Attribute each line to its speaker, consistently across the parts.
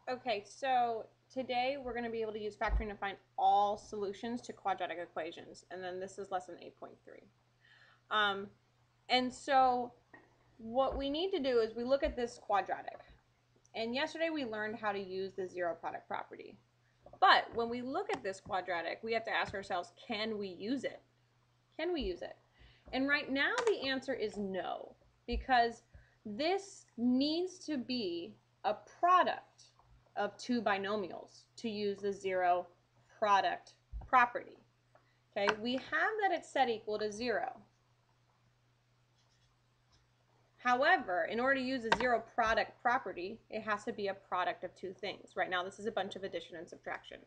Speaker 1: Okay, so today we're going to be able to use factoring to find all solutions to quadratic equations, and then this is lesson 8.3. And so what we need to do is we look at this quadratic, and yesterday we learned how to use the zero product property. But when we look at this quadratic, we have to ask ourselves, can we use it? Can we use it? And right now the answer is no, because this needs to be a product of two binomials to use the zero product property. Okay, we have that it's set equal to 0. However, in order to use the zero product property, it has to be a product of two things. Right now, this is a bunch of addition and subtraction.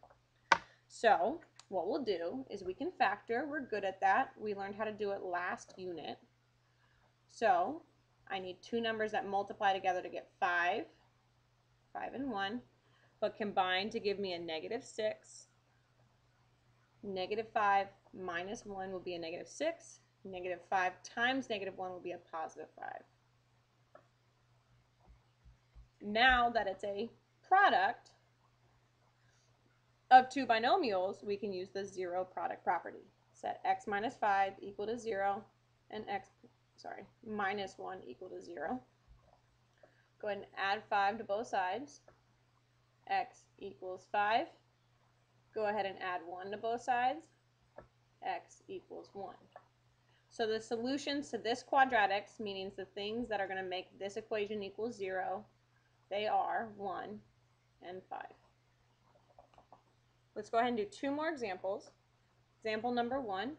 Speaker 1: So what we'll do is we can factor. We're good at that. We learned how to do it last unit. So I need two numbers that multiply together to get 5 and 1, but combine to give me a -6. -5 minus 1 will be a -6. -5 times -1 will be a +5. Now that it's a product of two binomials, we can use the zero product property. Set x minus 5 equal to 0 and minus 1 equal to 0. Go ahead and add 5 to both sides. X equals 5. Go ahead and add 1 to both sides. X equals 1. So the solutions to this quadratics, meaning the things that are going to make this equation equal 0, they are 1 and 5. Let's go ahead and do two more examples. Example number 1.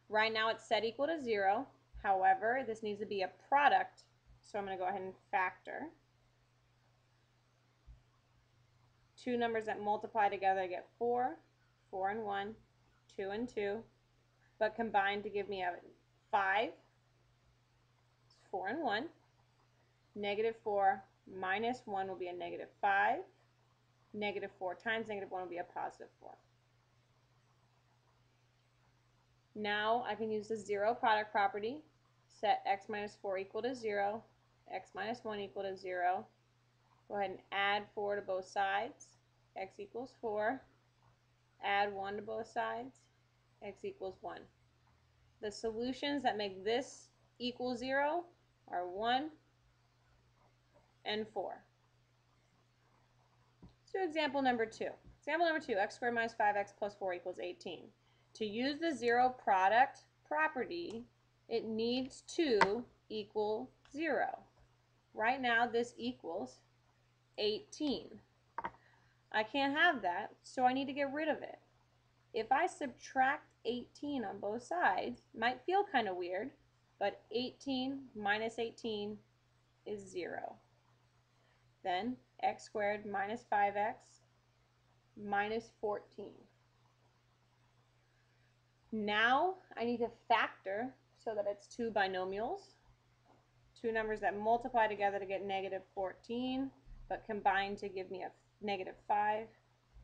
Speaker 1: Right now it's set equal to 0. However, this needs to be a product, so I'm going to go ahead and factor. Two numbers that multiply together get 4, 4 and 1, 2 and 2, but combined to give me a 5, 4 and 1. -4 minus 1 will be a -5. -4 times -1 will be a +4. Now I can use the zero product property. Set x minus 4 equal to 0, x minus 1 equal to 0. Go ahead and add 4 to both sides. X equals 4. Add 1 to both sides. X equals 1. The solutions that make this equal 0 are 1 and 4. So example number 2. Example number 2, x squared minus 5x plus 4 equals 18. To use the zero product property, it needs to equal 0. Right now this equals 18. I can't have that, so I need to get rid of it. If I subtract 18 on both sides, it might feel kind of weird, but 18 minus 18 is 0. Then x squared minus 5x minus 14. Now I need to factor so that it's two binomials. Two numbers that multiply together to get -14, but combine to give me a -5,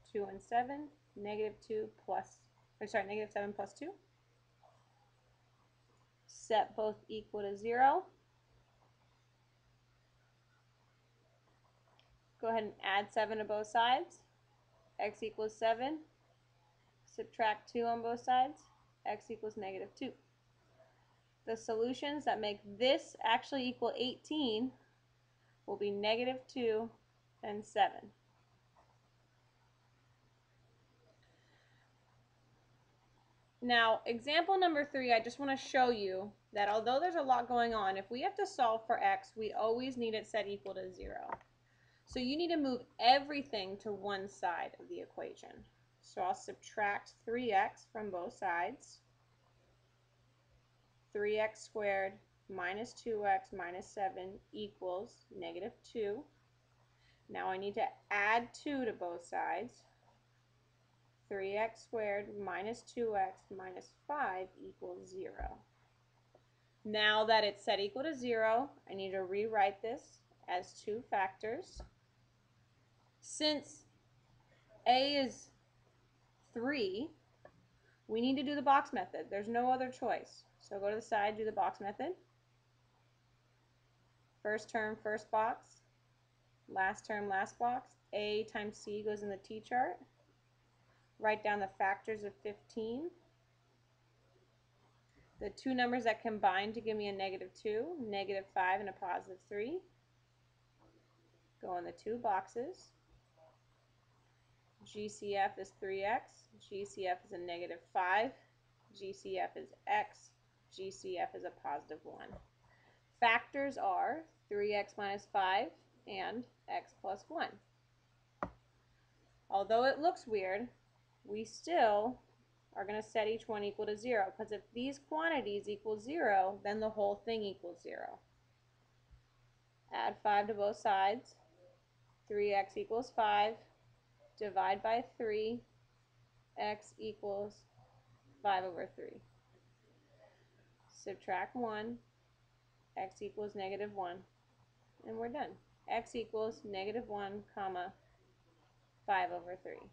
Speaker 1: 2 and 7, -7 plus 2. Set both equal to 0. Go ahead and add 7 to both sides. X equals 7. Subtract 2 on both sides. X equals -2. The solutions that make this actually equal 18 will be -2 and 7. Now, example number 3, I just want to show you that although there's a lot going on, if we have to solve for x, we always need it set equal to 0. So you need to move everything to one side of the equation. So I'll subtract 3x from both sides. 3x squared minus 2x minus 7 equals -2. Now I need to add 2 to both sides. 3x squared minus 2x minus 5 equals 0. Now that it's set equal to 0, I need to rewrite this as two factors. Since a is 3, we need to do the box method. There's no other choice. So go to the side, do the box method. First term, first box. Last term, last box. A times C goes in the t-chart. Write down the factors of 15. The two numbers that combine to give me a -2, -5 and a +3. Go in the two boxes. GCF is 3x. GCF is a -5. GCF is x. GCF is a +1. Factors are 3x minus 5 and x plus 1. Although it looks weird, we still are going to set each one equal to 0, because if these quantities equal 0, then the whole thing equals 0. Add 5 to both sides. 3x equals 5. Divide by 3. X equals 5 over 3. Subtract 1. X equals -1. And we're done. X equals -1, comma, 5 over 3.